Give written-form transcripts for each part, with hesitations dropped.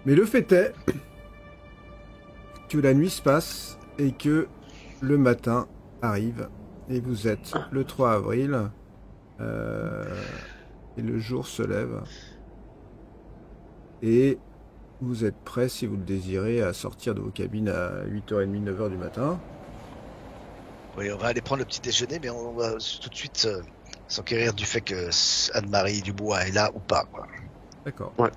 Mais le fait est que la nuit se passe et que le matin arrive. Et vous êtes le 3 avril. Et le jour se lève. Et vous êtes prêts, si vous le désirez, à sortir de vos cabines à 8h30, 9h du matin. Oui, on va aller prendre le petit déjeuner, mais on va tout de suite s'enquérir du fait que Anne-Marie Dubois est là ou pas, quoi. D'accord. Ouais.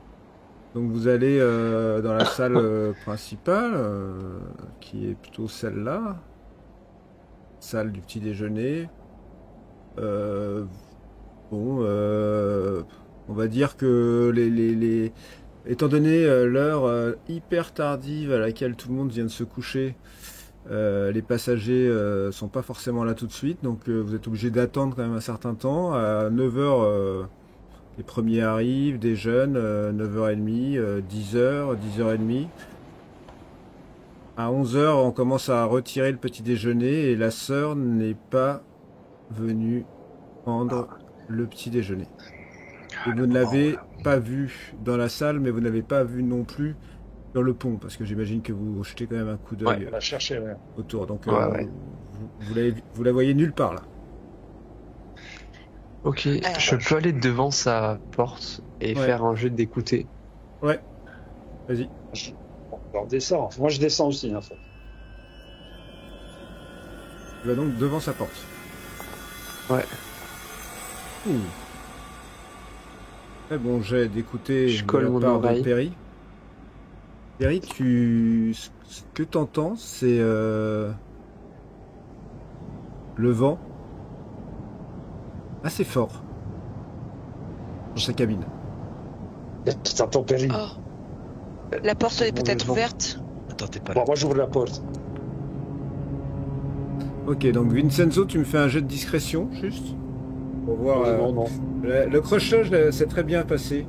Donc vous allez dans la salle principale, qui est plutôt celle-là. Salle du petit déjeuner. On va dire que étant donné l'heure hyper tardive à laquelle tout le monde vient de se coucher, les passagers sont pas forcément là tout de suite, donc vous êtes obligé d'attendre quand même un certain temps. À 9h, les premiers arrivent, des jeunes, 9h30, 10h, 10h30. À 11h, on commence à retirer le petit déjeuner et la sœur n'est pas venue prendre le petit déjeuner. Et vous ne l'avez pas vu dans la salle, mais vous n'avez pas vu non plus sur le pont, parce que j'imagine que vous jetez quand même un coup d'œil la chercher, autour. Donc Ouais. vous la voyez nulle part là. Ok, je peux aller devant sa porte et Ouais. faire un jet d'écouter. Ouais, vas-y. On descend. Moi, je descends aussi, en fait. Tu vas donc devant sa porte. Ouais. Ouh. Très bon jet d'écouter Je de colle la mon part de oreille. Perry. Perry, ce que tu entends, c'est le vent assez fort dans sa cabine. T'entends Perry. Oh. La porte est Bon, peut-être bon. ouverte. Attends, t'es pas Bon, là. moi, j'ouvre la porte. Ok, donc Vincenzo, tu me fais un jet de discrétion, juste pour voir. Non. Le crochage s'est très bien passé.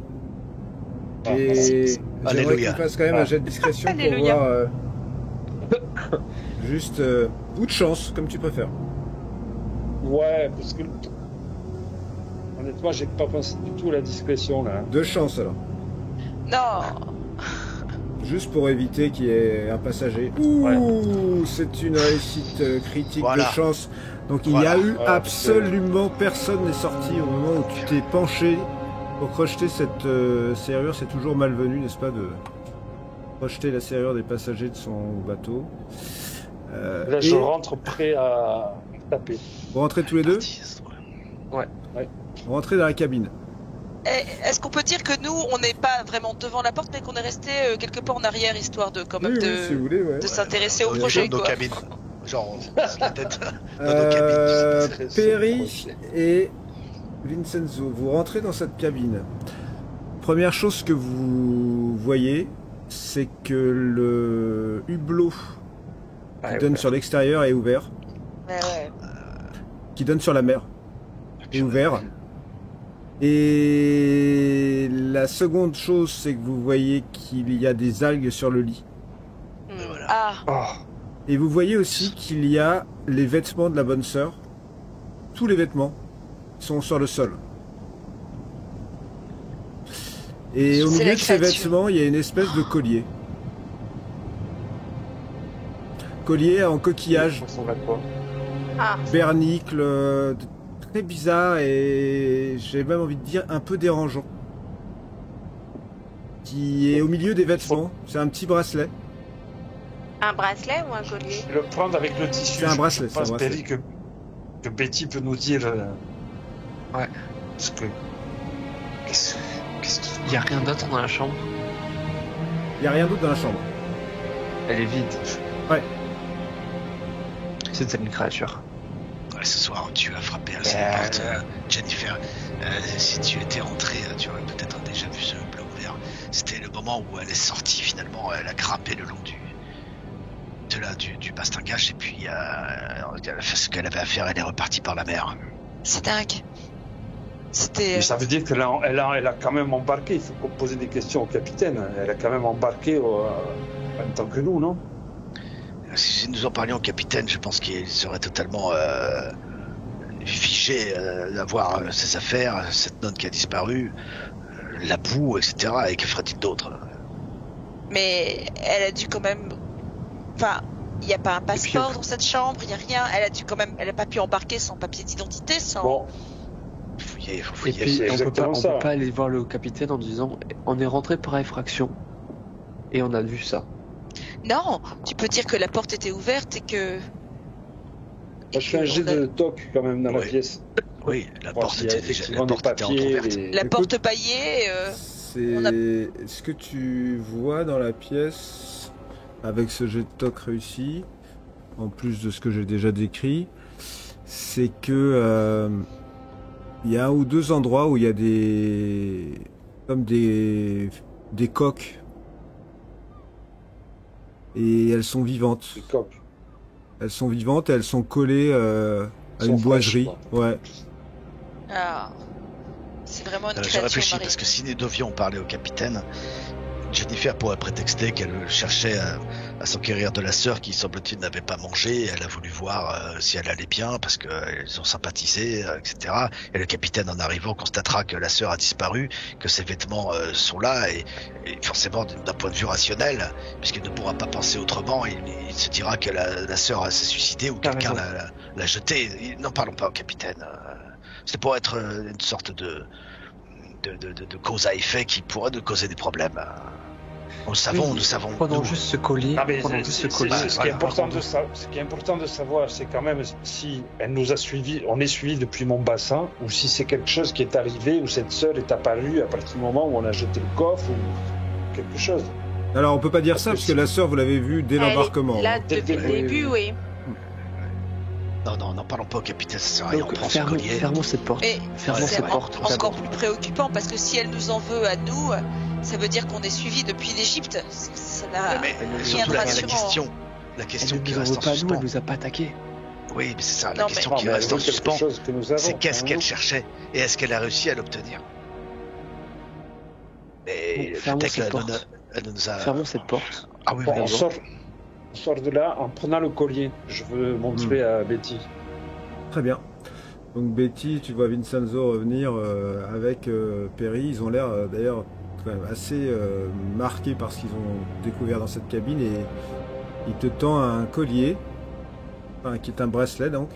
Ah, Et j'aimerais que Alléluia. tu fasses quand même un jet de discrétion pour Alléluia. voir. Juste ou de chance, comme tu préfères. Ouais, parce que... Honnêtement, j'ai pas pensé du tout à la discrétion, là. De chance alors. Non. Juste pour éviter qu'il y ait un passager. Ouh, c'est une réussite critique Voilà. de chance. Donc il Voilà. n'y a eu Ouais, absolument personne n'est sorti au moment où tu t'es penché pour crocheter cette serrure. C'est toujours malvenu, n'est-ce pas, de crocheter la serrure des passagers de son bateau. Là, Et je rentre prêt à taper. vous rentrez tous les deux. Vous rentrez dans la cabine. Est-ce qu'on peut dire que nous, on n'est pas vraiment devant la porte, mais qu'on est resté quelque part en arrière, histoire de quand même Oui, si vous voulez, ouais. de s'intéresser au Dans projet, nos quoi. cabines. Genre, on se passe la tête dans nos cabines. Perry et Vincenzo, vous rentrez dans cette cabine. Première chose que vous voyez, c'est que le hublot qui donne sur l'extérieur est ouvert, Ouais. qui donne sur la mer est ouvert. Et la seconde chose, c'est que vous voyez qu'il y a des algues sur le lit. Voilà. Ah, Oh, Et vous voyez aussi qu'il y a les vêtements de la bonne sœur. Tous les vêtements sont sur le sol. Et au C'est milieu la de ces créature. vêtements, il y a une espèce de collier. Collier en coquillage, ça ressemble à quoi? ah. bernicle, très bizarre et j'ai même envie de dire un peu dérangeant. Qui est au milieu des vêtements. C'est un petit bracelet. Un bracelet ou un collier? Je vais le prendre avec le tissu. C'est un bracelet, Je c'est un pense, bracelet. Perry, que Betty peut nous dire... Ouais. Ce que... Qu'est-ce qu'il y a rien d'autre dans la chambre? Il n'y a rien d'autre dans la chambre. Elle est vide. Ouais. C'est une créature. Ouais, ce soir, tu as frappé à cette porte, Jennifer. Si tu étais rentré, tu aurais peut-être déjà vu ce bloc vert. C'était le moment où elle est sortie finalement. Elle a grimpé le long du bastingage et puis elle a fait ce qu'elle avait à faire. Elle est repartie par la mer. C'est dingue. C'était. Mais ça veut dire qu'elle a quand même embarqué. Il faut poser des questions au capitaine. Elle a quand même embarqué en même temps que nous, non? Si nous en parlions au capitaine, je pense qu'il serait totalement figé d'avoir ses affaires, cette nonne qui a disparu, la boue, etc. Et que ferait-il d'autre? Mais elle a dû quand même... Enfin, il n'y a pas un passeport dans cette chambre, il n'y a rien. Elle a dû quand même... Elle n'a pas pu embarquer sans papier d'identité, sans... Bon, Fouiller, faut Et fouiller. puis, c'est on peut exactement ça. pas aller voir le capitaine en disant on est rentré par effraction et on a vu ça. Non, tu peux dire que la porte était ouverte et que... moi, je fais un jet de toc quand même dans la Ouais. pièce. Oui, la Voir porte s'il y a était déjà, effectivement la porte des était papiers, entrouverte. des- La Écoute, porte paillée, C'est on a- ce que tu vois dans la pièce avec ce jet de toc réussi, en plus de ce que j'ai déjà décrit, c'est que il y a un ou deux endroits où il y a des coques et elles sont vivantes. des coques. Elles sont vivantes et elles sont collées à Sont une fraîches, boiserie. quoi. Ouais. Ah, c'est vraiment une J'ai créature réfléchi marine. parce que si nous devions parler au capitaine, Jennifer pourrait prétexter qu'elle cherchait à s'enquérir de la sœur qui, semble-t-il, n'avait pas mangé. Elle a voulu voir si elle allait bien parce qu'elles ont sympathisé, etc. Et le capitaine, en arrivant, constatera que la sœur a disparu, que ses vêtements sont là et forcément, d'un point de vue rationnel, puisqu'il ne pourra pas penser autrement, il se dira que la sœur s'est suicidée ou T'as quelqu'un raison. l'a jetée. N'en parlons pas au capitaine. C'est pour être une sorte de cause à effet qui pourrait nous causer des problèmes. Nous le savons, Oui, nous savons. Prenons nous. juste ce collier. Ah, mais Prenons juste ce collier. ce qui est voilà. important ce qui est important de savoir, c'est quand même si elle nous a suivis, on est suivis depuis Mombasa, ou si c'est quelque chose qui est arrivé, où cette sœur est apparue à partir du moment où on a jeté le coffre, ou quelque chose. Alors on peut pas dire ça Parce parce que que la sœur vous l'avez vue dès Elle est l'embarquement. Là, Dès le depuis le début, début, oui. Non, n'en parlons pas au capitaine, ça sert à rien. On Donc prend ce collier. fermons cette porte. Et Fermons c'est cette porte. encore plus préoccupant parce que si elle nous en veut à nous, ça veut dire qu'on est suivi depuis l'Égypte. Ça n'a Mais rien surtout de la rassurant. question Elle qui ne nous en reste veut en pas nous, suspens. elle nous a pas attaqué. Oui, mais c'est ça, la Non, question Non, qui mais elle reste en veut quelque suspens, chose que nous avons. c'est qu'est-ce hein. qu'elle cherchait et est-ce qu'elle a réussi à l'obtenir. Mais Bon, fermons peut-être cette qu'elle porte. elle nous a. Fermons cette porte. Ah oui, Bon, oui, on bon. sort de là en prenant le collier. Je veux montrer à Betty. Très bien. Donc Betty, tu vois Vincenzo revenir avec Perry. Ils ont l'air d'ailleurs quand même assez marqués par ce qu'ils ont découvert dans cette cabine et il te tend un collier, enfin, qui est un bracelet donc,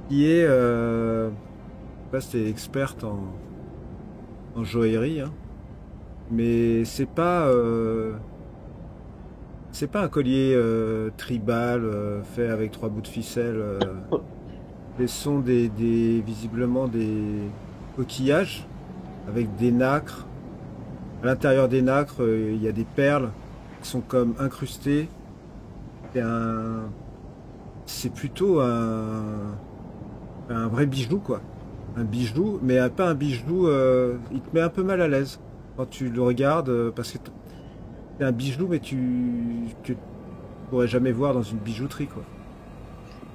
qui est, je sais pas si t'es experte en joaillerie, hein, mais c'est pas un collier tribal fait avec 3 bouts de ficelle. Mais ce sont visiblement des coquillages avec des nacres. À l'intérieur des nacres, il y a des perles qui sont comme incrustées. C'est plutôt un vrai bijou, quoi. Un bijou, mais pas un bijou. Il te met un peu mal à l'aise quand tu le regardes parce que c'est un bijou, mais que tu pourrais jamais voir dans une bijouterie, quoi.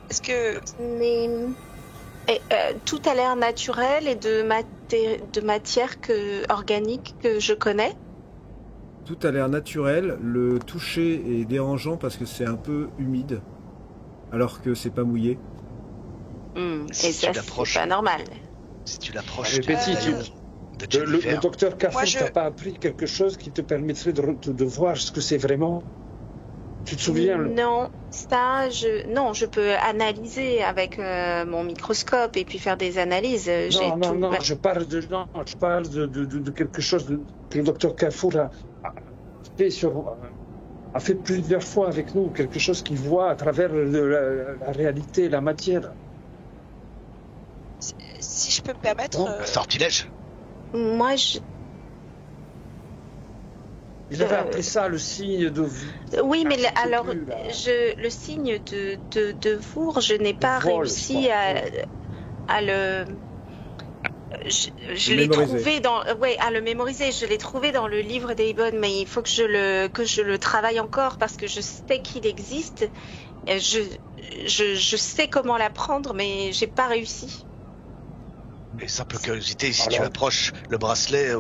Est-ce que Mais tout a l'air naturel et de matière organique que je connais. Tout a l'air naturel, le toucher est dérangeant parce que c'est un peu humide, alors que c'est pas mouillé. Si Et tu ça, l'approches. c'est pas normal. Si tu l'approches Mais du Betty, médaillon de Le Jennifer, docteur Cafou Moi, je- t'a pas appris quelque chose qui te permettrait de voir ce que c'est vraiment? Tu te souviens? Non, non, je peux analyser avec mon microscope et puis faire des analyses. J'ai tout. Non, je parle de quelque chose que le docteur Cafour a fait plusieurs fois avec nous, quelque chose qu'il voit à travers la réalité, la matière. si je peux me permettre, Non. un sortilège. Moi, Il avait appelé ça le signe de... oui, mais Je sais alors, plus, là. le signe de Vour, je n'ai pas vol, réussi je crois. à le. Je Le l'ai mémoriser. trouvé à le mémoriser. Je l'ai trouvé dans le livre d'Eibon, mais il faut que je le travaille encore parce que je sais qu'il existe. Je sais comment l'apprendre, mais j'ai pas réussi. Et simple curiosité, si Alors- tu approches le bracelet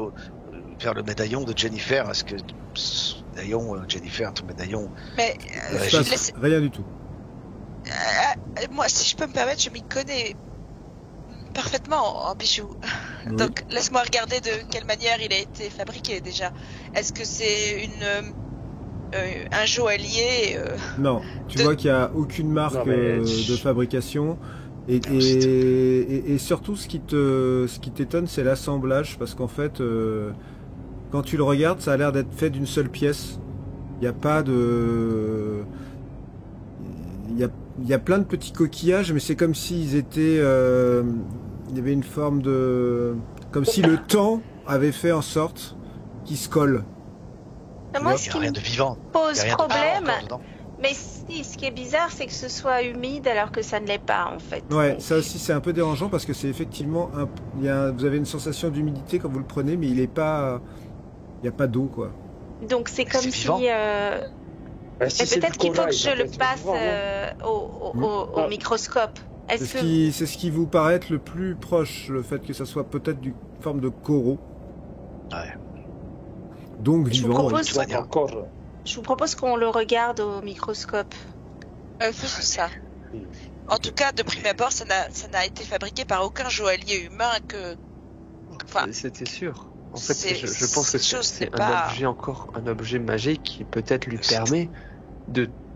vers le médaillon de Jennifer, est-ce que ce médaillon, Jennifer, ton médaillon, mais Il Ouais, se passe laisse- rien du tout. moi, si je peux me permettre, je m'y connais parfaitement en bijoux. Oui. Donc, laisse-moi regarder de quelle manière il a été fabriqué déjà. Est-ce que c'est un joaillier Non, tu De- vois qu'il n'y a aucune marque Non, mais- de fabrication. Et surtout, ce qui t'étonne, c'est l'assemblage, parce qu'en fait, quand tu le regardes, ça a l'air d'être fait d'une seule pièce. Il n'y a pas de... Il y a plein de petits coquillages, mais c'est comme s'ils étaient... il y avait une forme de... Comme si le temps avait fait en sorte qu'ils se collent. Moi, Il ce n'y a qui rien me de vivant. Il pose n'y a rien de vivant problème, encore dedans. mais si, ce qui est bizarre, c'est que ce soit humide alors que ça ne l'est pas, en fait. Ouais, Donc, ça aussi c'est un peu dérangeant parce que c'est effectivement... vous avez une sensation d'humidité quand vous le prenez, mais il n'y a pas d'eau, quoi. donc c'est Mais comme c'est si... vivant. Bah, si mais c'est peut-être du qu'il faut que corail, je ça le peut être passe vivant, hein. au microscope. C'est Est-ce que... c'est ce qui vous paraît être le plus proche, le fait que ça soit peut-être d'une forme de coraux, Ouais. donc Je vous vivant. propose- De toute manière, Encore. Je vous propose qu'on le regarde au microscope. faisons ça. En tout cas, de prime abord, ça n'a été fabriqué par aucun joaillier humain que... Enfin, C'était sûr. En fait, C'est- je pense que cette chose c'est n'est pas- un objet magique qui peut-être lui permet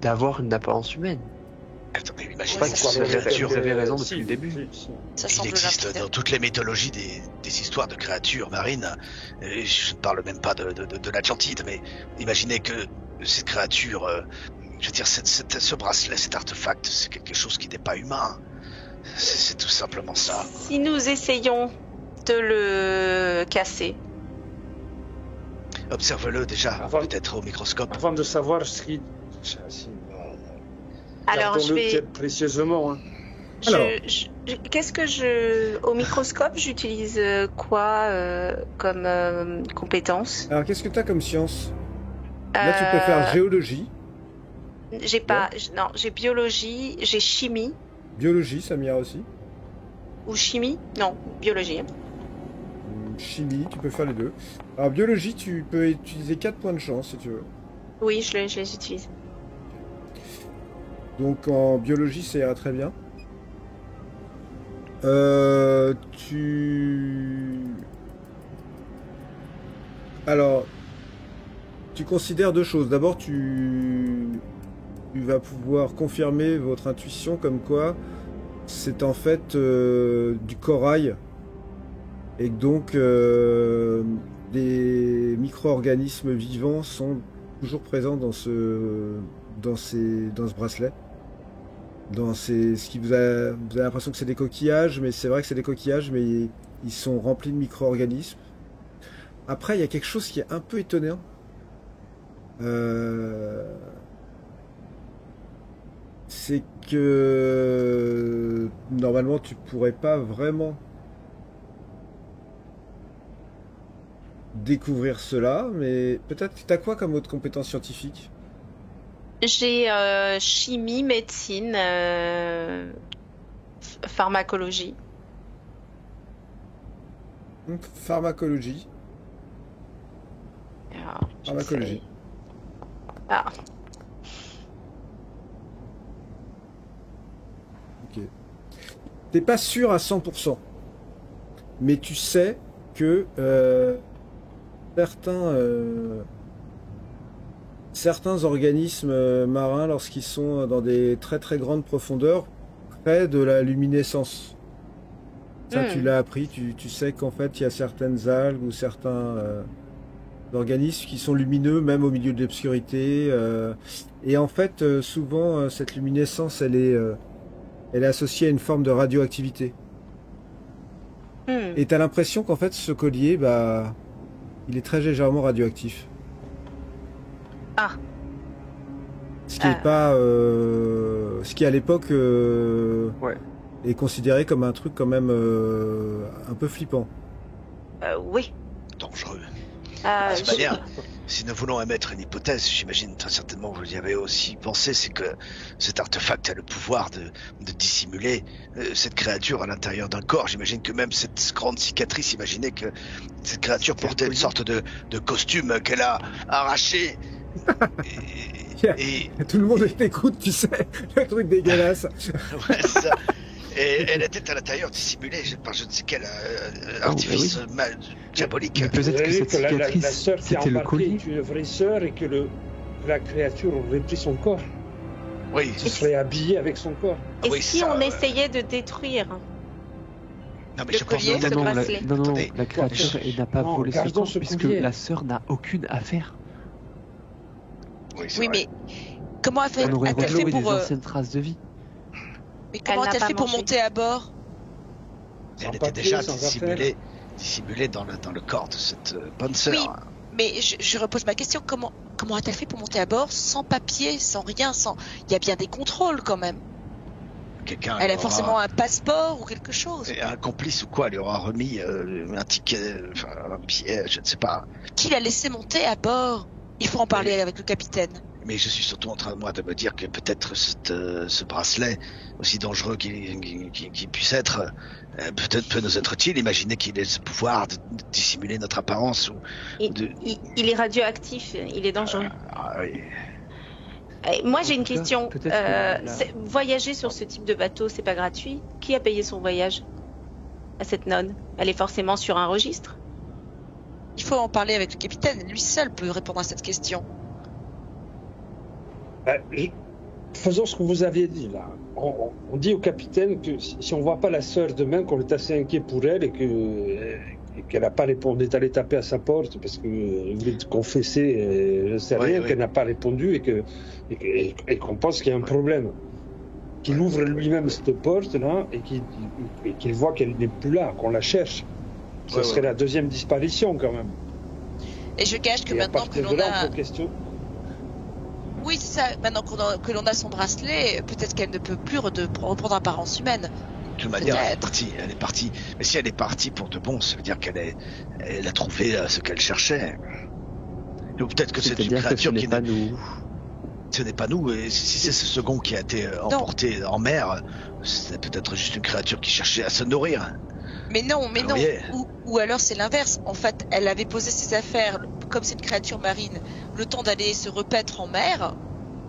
d'avoir une apparence humaine. attends, mais Je imaginez pas que que ce vous avez raison depuis Si, le début. si. ça Il semble existe limpide. dans toutes les mythologies des histoires de créatures marines. Et je ne parle même pas de l'Atlantide, mais imaginez que cette créature, je veux dire, ce bracelet, cet artefact, c'est quelque chose qui n'est pas humain. C'est tout simplement ça. Si nous essayons de le casser, Observe-le déjà, Avant- peut-être au microscope. Avant de savoir ce qui. Si, alors je gardons-le vais... précieusement. Hein. Alors. Qu'est-ce que je... Au microscope, j'utilise quoi comme compétence? Alors qu'est-ce que tu as comme science? Là tu peux faire géologie, J'ai pas... Non, j'ai biologie, j'ai chimie. biologie, Samira aussi. Ou chimie? Non, biologie. Chimie, tu peux faire les deux. Alors biologie, tu peux utiliser 4 points de chance si tu veux. Oui, je les utilise. Donc en biologie, ça ira très bien. Alors, tu considères deux choses. D'abord, tu vas pouvoir confirmer votre intuition comme quoi c'est en fait du corail et que donc des micro-organismes vivants sont toujours présents dans ce bracelet. Ce qui vous avez l'impression que c'est des coquillages, mais c'est vrai que c'est des coquillages, mais ils sont remplis de micro-organismes. Après, il y a quelque chose qui est un peu étonnant. C'est que normalement tu pourrais pas vraiment découvrir cela, mais peut-être que tu as quoi comme autre compétence scientifique? J'ai chimie, médecine, pharmacologie. Pharmacologie. Alors, Pharmacologie. Ah, Ok. T'es pas sûr à 100%, mais tu sais que certains organismes marins, lorsqu'ils sont dans des très très grandes profondeurs, créent de la luminescence. Ça, tu l'as appris. Tu sais qu'en fait, il y a certaines algues ou certains organismes qui sont lumineux, même au milieu de l'obscurité. Et en fait, souvent, cette luminescence, elle est associée à une forme de radioactivité. Et tu as l'impression qu'en fait, ce collier, bah, il est très légèrement radioactif. Ah. Ce qui est pas, ce qui à l'époque Ouais. est considéré comme un truc quand même un peu flippant. Oui. Dangereux. Ah, De toute manière, si nous voulons émettre une hypothèse, j'imagine très certainement que vous y avez aussi pensé, c'est que cet artefact a le pouvoir de dissimuler cette créature à l'intérieur d'un corps. J'imagine que même cette grande cicatrice, imaginez que cette créature portait une sorte de costume qu'elle a arraché. Et Tout le monde t'écoute, tu sais, le truc dégueulasse. ouais, c'est ça. Et elle était à l'intérieur dissimulée par je ne sais quel artifice diabolique. Mais peut-être que cette la cicatrice, sœur qui a c'était le embarqué collier. est une vraie sœur et que la créature aurait pris son corps. Oui, Se serait habillée avec son corps. Et oui, si ça, on essayait de détruire non, mais Le je pense collier, peut-être- le Non, bracelet. non, Attendez. la créature elle n'a pas Non, volé son gardons corps ce puisque collier. la sœur n'a aucune affaire. Oui, c'est Oui, vrai. mais comment a-t-elle On aurait fait retrouvé des pour... anciennes traces de vie. Mais comment Elle n'a a-t-elle pas fait pour mangé. monter à bord? Sans Elle était papier, déjà sans dissimulée dans le corps de cette bonne sœur. Oui. Mais je repose ma question, comment a-t-elle fait pour monter à bord sans papier, sans rien, sans... Il y a bien des contrôles quand même. Quelqu'un Elle lui a forcément un passeport ou quelque chose. et un complice ou quoi lui aura remis un ticket, enfin un billet, je ne sais pas. Qui l'a laissé monter à bord? Il faut en parler avec le capitaine. Mais je suis surtout en train moi de me dire que peut-être ce bracelet, aussi dangereux qu'il puisse être, peut-être peut nous être utile. Imaginez qu'il ait ce pouvoir de dissimuler notre apparence ou de... Il est radioactif, il est dangereux. oui. Moi j'ai une En tout cas, question. peut-être que Voyager sur ce type de bateau, c'est pas gratuit. Qui a payé son voyage à cette nonne? Elle est forcément sur un registre. Il faut en parler avec le capitaine. Lui seul peut répondre à cette question. Faisons ce que vous aviez dit là. On dit au capitaine que si on voit pas la sœur demain, qu'on est assez inquiet pour elle et qu'elle n'a pas répondu, on est allé taper à sa porte parce qu'elle voulait te confesser, je sais rien, Oui. qu'elle n'a pas répondu et qu'on pense qu'il y a un problème. Qu'il ouvre lui-même cette porte là et qu'il voit qu'elle n'est plus là, qu'on la cherche. Ce Ouais, serait ouais. la deuxième disparition quand même. Et je gage que Et à maintenant que partir de l'on là, a... on peut question. Oui, c'est ça. Maintenant que l'on a son bracelet, peut-être qu'elle ne peut plus reprendre apparence humaine. De toute manière, Peut-être. elle est partie. Mais si elle est partie pour de bon, ça veut dire elle a trouvé ce qu'elle cherchait. Ou peut-être que c'est une C'est-à-dire que ce créature n'est qui pas nous. ce n'est pas nous. Et si c'est ce second qui a été emporté en mer, c'est peut-être juste une créature qui cherchait à se nourrir. Mais non. Oui. Ou alors c'est l'inverse. En fait, elle avait posé ses affaires, comme c'est une créature marine, le temps d'aller se repaître en mer.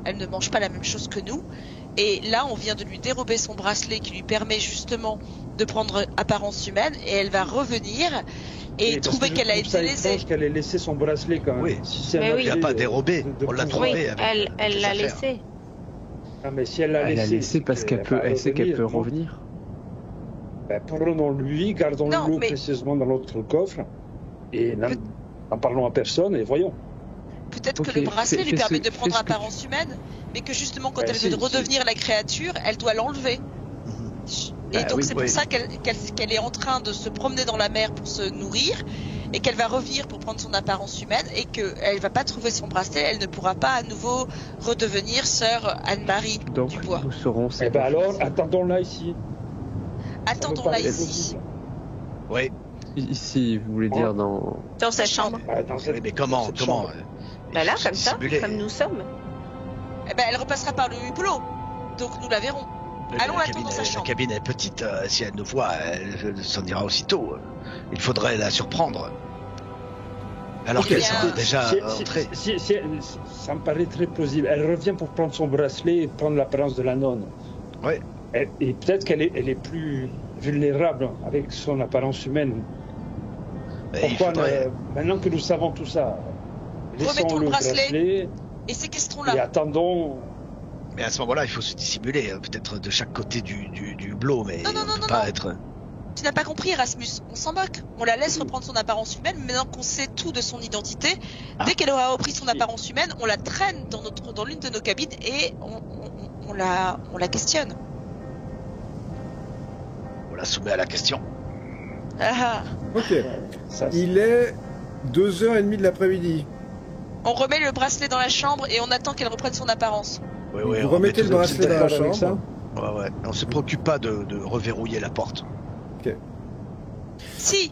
Elle ne mange pas la même chose que nous. Et là, on vient de lui dérober son bracelet qui lui permet justement de prendre apparence humaine. Et elle va revenir et Parce trouver que qu'elle a je trouve été ça laissée. étrange qu'elle ait laissé son bracelet quand même. Oui. Si c'est Mais un oui. Il n'a objet pas dérobé, on l'a pouvoir. trouvé. Oui, avec elle des l'a affaires. laissé. Ah, mais si elle l'a Elle a laissé, laissé parce qu'elle sait qu'elle peut revenir. Ben, prenons-lui, Non, gardons-le mais- précieusement dans notre coffre et n'en parlons à personne et voyons. Peut-être Ok, que le bracelet fais lui permet ce- de fais prendre ce que apparence humaine, mais que justement quand Bah, elle si, veut redevenir la créature, elle doit l'enlever. Et Bah donc oui, c'est pour oui. ça qu'elle est en train de se promener dans la mer pour se nourrir et qu'elle va revenir pour prendre son apparence humaine et qu'elle va pas trouver son bracelet, elle ne pourra pas à nouveau redevenir sœur Anne-Marie Donc Dubois. nous serons. Eh ben alors, attendons-la ici. Ça me Attendons-la paraît ici. possible. Oui. Ici, vous voulez dire dans. Dans sa chambre. Dans cette- Mais comment cette comment chambre. Bah là, il faut comme ça, dissimuler. comme nous sommes. Eh ben, elle repassera par le hublot, donc nous la verrons. Mais Allons la l'attendre dans sa cabine, chambre. La cabine est petite, si elle nous voit, elle s'en ira aussitôt. Il faudrait la surprendre. Alors Eh qu'elle bien, sera déjà Si- entrée. ça me paraît très plausible. Elle revient pour prendre son bracelet et prendre l'apparence de la nonne. Ouais. Et peut-être qu'elle est plus vulnérable avec son apparence humaine. Mais il Pourquoi faudrait... maintenant que nous savons tout ça, laissons Remettons le le bracelet. bracelet Et et séquestrons-la. attendons. Mais à ce moment-là, il faut se dissimuler, peut-être de chaque côté du hublot, mais Non, non, on non, peut non, pas non. être... Tu n'as pas compris, Erasmus. On s'en moque. On la laisse reprendre son apparence humaine. Maintenant qu'on sait tout de son identité, dès qu'elle aura repris son apparence humaine, on la traîne dans l'une de nos cabines et on la questionne. On la soumet à la question. Ah, Ok. Ça, Il est 2h30 de l'après-midi. on remet le bracelet dans la chambre et on attend qu'elle reprenne son apparence. Oui, Vous on remettez met le tout- bracelet dans la d'accord avec chambre. Ouais, ouais. On se préoccupe pas de reverrouiller la porte. Si,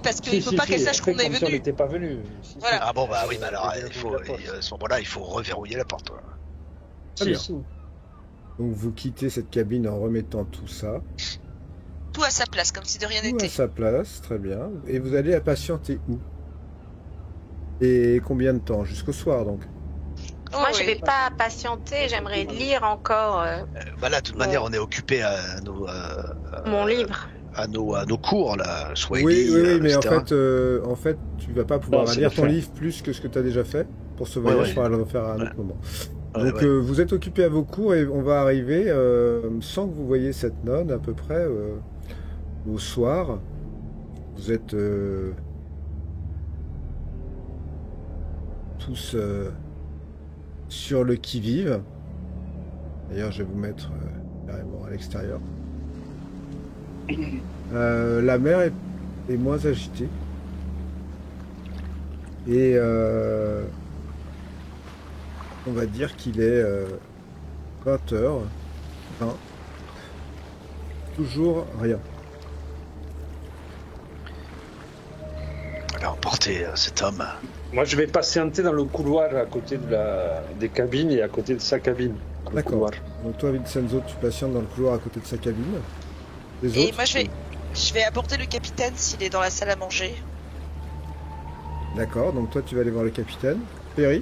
parce qu'il Si, ne faut si, pas si, qu'elle sache après, qu'on est comme si on venu. n'était pas venu. Si, Voilà. Ah bon, bah oui, mais alors, Il il faut, la porte. à ce moment-là, il faut reverrouiller la porte. Ouais. Très Si, bien. si. Donc vous quittez cette cabine en remettant tout ça. Tout à sa place, comme si de rien Tout à n'était. sa place, très bien. Et vous allez à patienter où? Et combien de temps? Jusqu'au soir donc. Moi, Oh, je oui. vais pas patienter. J'aimerais lire encore Bah là, de toute manière, on est occupé à nos, mon livre. à nos cours, là, Oui, Swahili, oui, mais etc. en fait, tu vas pas pouvoir Non, c'est lire le ton fait. livre plus que ce que tu as déjà fait. Pour ce Ouais, voyage, ouais. il faudra le refaire à un autre moment. Ouais, Donc ouais. vous êtes occupé à vos cours et on va arriver sans que vous voyez cette nonne à peu près au soir. Vous êtes tous sur le qui-vive. D'ailleurs, je vais vous mettre carrément à l'extérieur. La mer est moins agitée. Et on va dire qu'il est 20h20. Toujours rien. Elle a emporté cet homme. Moi, je vais patienter dans le couloir à côté des cabines et à côté de sa cabine. Dans le D'accord. couloir. Donc toi, Vincenzo, tu patientes dans le couloir à côté de sa cabine. Les Et autres moi, je vais aborder le capitaine s'il est dans la salle à manger. D'accord, donc toi, tu vas aller voir le capitaine. Perry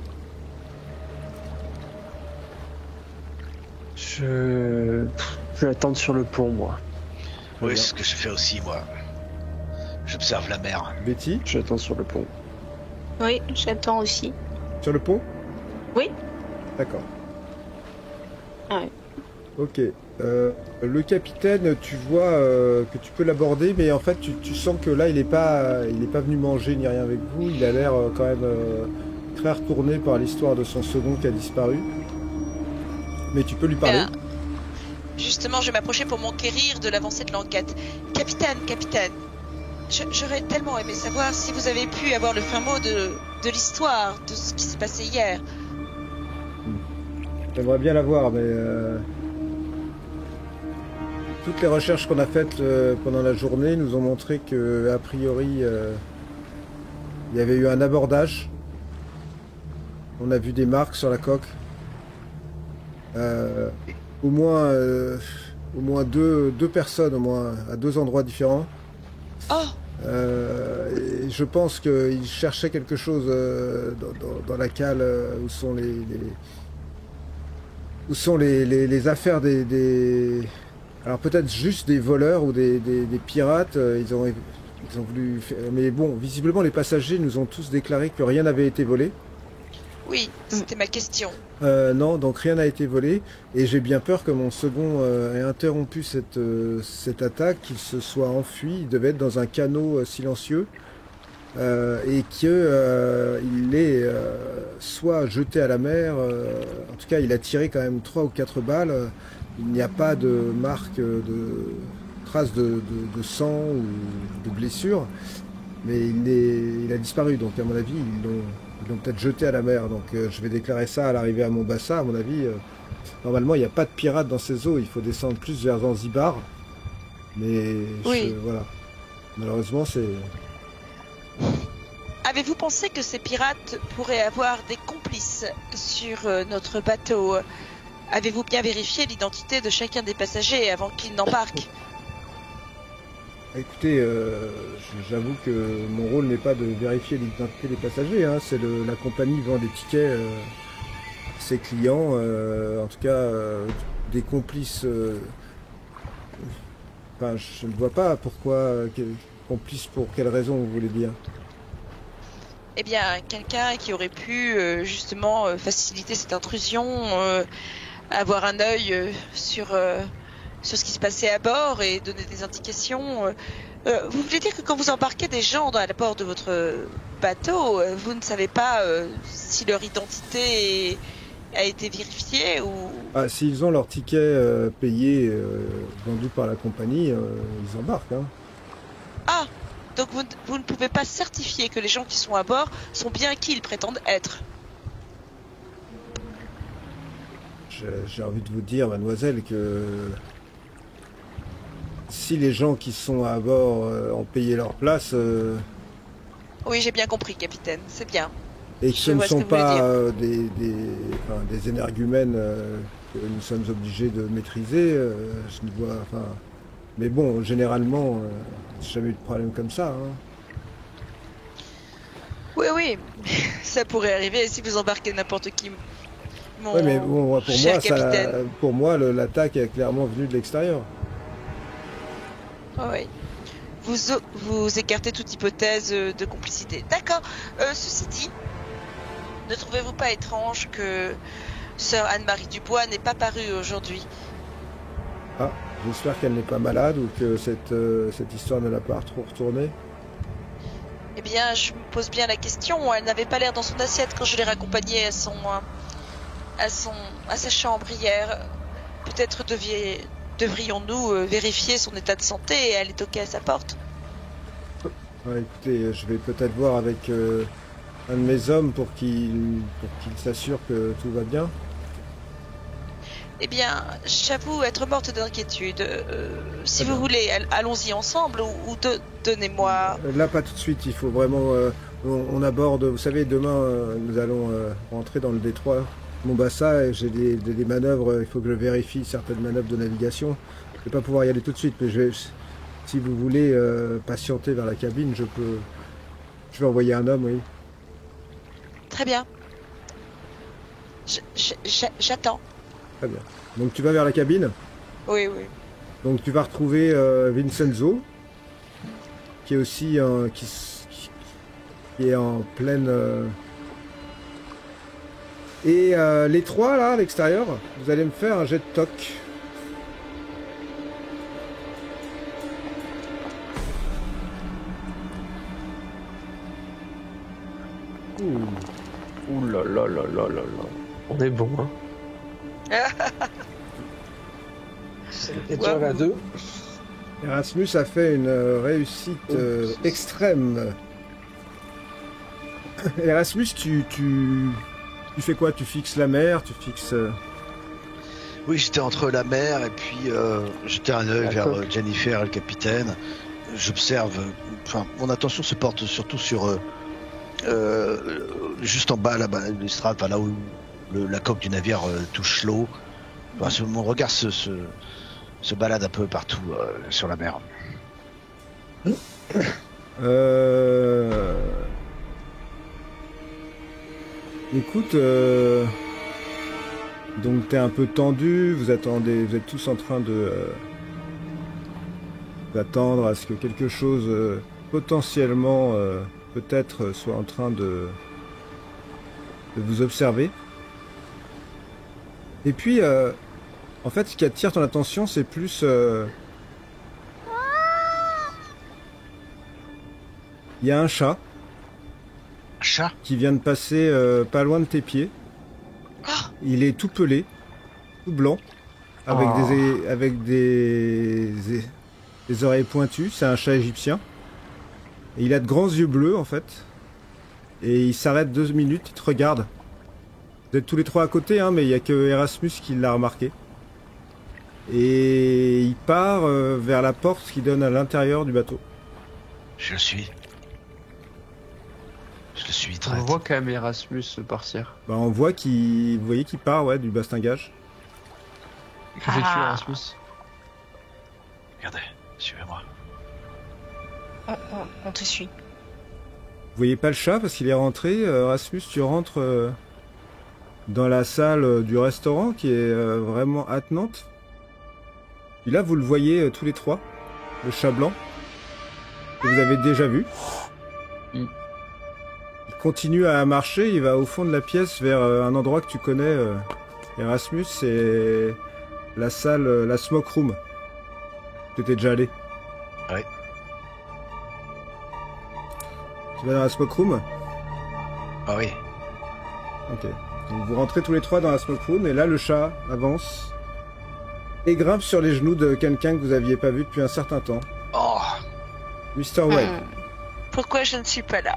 Je vais attendre sur le pont, moi. Très Oui, bien. c'est ce que je fais aussi, moi. J'observe la mer. Betty, J'attends sur le pont. Oui, j'attends aussi. sur le pont Oui. D'accord. Ouais. Ok. Le capitaine, tu vois que tu peux l'aborder, mais en fait, tu sens que là, il est pas venu manger ni rien avec vous. Il a l'air quand même très retourné par l'histoire de son second qui a disparu. Mais tu peux lui parler. Justement, je vais m'approcher pour m'enquérir de l'avancée de l'enquête. Capitaine, j'aurais tellement aimé savoir si vous avez pu avoir le fin mot de l'histoire, de ce qui s'est passé hier. J'aimerais bien l'avoir, mais toutes les recherches qu'on a faites pendant la journée nous ont montré que, a priori, il y avait eu un abordage. On a vu des marques sur la coque. Au moins deux personnes, au moins, à deux endroits différents. Oh, Et je pense qu'il cherchait quelque chose dans la cale où sont les affaires des... Alors peut-être juste des voleurs ou des pirates. Ils ont voulu... Mais bon, visiblement les passagers nous ont tous déclaré que rien n'avait été volé. oui, c'était ma question. Non, donc rien n'a été volé. Et j'ai bien peur que mon second ait interrompu cette attaque, qu'il se soit enfui. Il devait être dans un canot silencieux. Et qu'il l'ait soit jeté à la mer. En tout cas, il a tiré quand même 3 ou 4 balles. Il n'y a pas de marque, de traces de sang ou de blessure. Mais il a disparu. Donc à mon avis, ils l'ont peut-être jeté à la mer. Donc je vais déclarer ça à l'arrivée à Mombasa. À mon avis, normalement, il n'y a pas de pirates dans ces eaux. Il faut descendre plus vers Zanzibar. Mais Oui. voilà. Malheureusement, c'est... Avez-vous pensé que ces pirates pourraient avoir des complices sur notre bateau? Avez-vous bien vérifié l'identité de chacun des passagers avant qu'ils n'embarquent? Écoutez, j'avoue que mon rôle n'est pas de vérifier l'identité des passagers. Hein. C'est la compagnie vend des tickets à ses clients. En tout cas, des complices. Enfin, je ne vois pas pourquoi. Complices pour quelle raison vous voulez dire? Eh bien, quelqu'un qui aurait pu justement faciliter cette intrusion, avoir un œil sur ce qui se passait à bord et donner des indications. Vous voulez dire que quand vous embarquez des gens à bord de votre bateau, vous ne savez pas si leur identité a été vérifiée ou... Ah, s'ils ont leur ticket payé, vendu par la compagnie, ils embarquent. Hein. Ah, donc vous ne pouvez pas certifier que les gens qui sont à bord sont bien qui ils prétendent être. J'ai envie de vous dire, mademoiselle, que si les gens qui sont à bord ont payé leur place Oui, j'ai bien compris, capitaine, c'est bien. et que Je ce ne vois ce sont que vous voulez pas des énergumènes que nous sommes obligés de maîtriser, je ne vois... Enfin, mais bon, généralement, j'ai jamais eu de problème comme ça. Hein. Oui, ça pourrait arriver si vous embarquez n'importe qui. mon Ouais, mais bon, cher capitaine. pour moi, l'attaque est clairement venue de l'extérieur. Oui. Vous écartez toute hypothèse de complicité. D'accord. Ceci dit, ne trouvez-vous pas étrange que sœur Anne-Marie Dubois n'ait pas paru aujourd'hui? Ah, j'espère qu'elle n'est pas malade ou que cette histoire ne l'a pas trop retournée. Eh bien, je me pose bien la question. Elle n'avait pas l'air dans son assiette quand je l'ai raccompagnée à sa chambre hier. Peut-être devrions-nous vérifier son état de santé et aller toquer à sa porte. Ouais, écoutez, je vais peut-être voir avec un de mes hommes pour qu'il s'assure que tout va bien. Eh bien, j'avoue être morte d'inquiétude. Si vous voulez, allons-y ensemble ou donnez-moi... Là, pas tout de suite, il faut vraiment... on aborde, vous savez, demain, nous allons rentrer dans le détroit Mombasa et j'ai des manœuvres, il faut que je vérifie certaines manœuvres de navigation. Je ne vais pas pouvoir y aller tout de suite, mais si vous voulez patienter vers la cabine, je vais envoyer un homme, oui. Très bien. J'attends. Très bien. Donc tu vas vers la cabine? Oui, oui. Donc tu vas retrouver Vincenzo, qui est aussi qui est en pleine... Et les trois là à l'extérieur, vous allez me faire un jet de toc. Ouh là là là là là là. On est bon, hein. Étoile à 2. Erasmus a fait une réussite extrême. Erasmus, tu fais quoi? Tu fixes la mer, tu fixes... Oui, j'étais entre la mer et puis jetais un œil vers Jennifer et le capitaine. J'observe... Enfin, mon attention se porte surtout sur... juste en bas, là-bas, l'estrade, là où la coque du navire touche l'eau. Enfin, mon regard se balade un peu partout sur la mer. Écoute, donc t'es un peu tendu, vous êtes tous en train d'attendre à ce que quelque chose potentiellement peut-être soit en train de vous observer. Et puis, en fait, ce qui attire ton attention, c'est plus... Il y a un chat. Un chat? Qui vient de passer pas loin de tes pieds. Il est tout pelé, tout blanc, avec des oreilles pointues. C'est un chat égyptien. Et il a de grands yeux bleus, en fait. Et il s'arrête 2 minutes, il te regarde. Vous êtes tous les trois à côté, hein, mais il n'y a que Erasmus qui l'a remarqué. Et il part vers la porte qui donne à l'intérieur du bateau. Je le suis. On voit quand même Erasmus partir. Bah, vous voyez qu'il part, ouais, du bastingage. Que fais-tu, Erasmus? Regardez, suivez-moi. On te suit. Vous voyez pas le chat parce qu'il est rentré. Erasmus, tu rentres dans la salle du restaurant qui est vraiment attenante. Et là, vous le voyez tous les trois, le chat blanc, que vous avez déjà vu. Il continue à marcher, il va au fond de la pièce vers un endroit que tu connais, Erasmus, c'est la salle, la smoke room. Tu étais déjà allé? Ouais. Tu vas dans la smoke room? Ah oui. Ok. Donc vous rentrez tous les trois dans la smoke room et là le chat avance et grimpe sur les genoux de quelqu'un que vous aviez pas vu depuis un certain temps. Oh. Mr. Webb. Pourquoi je ne suis pas là?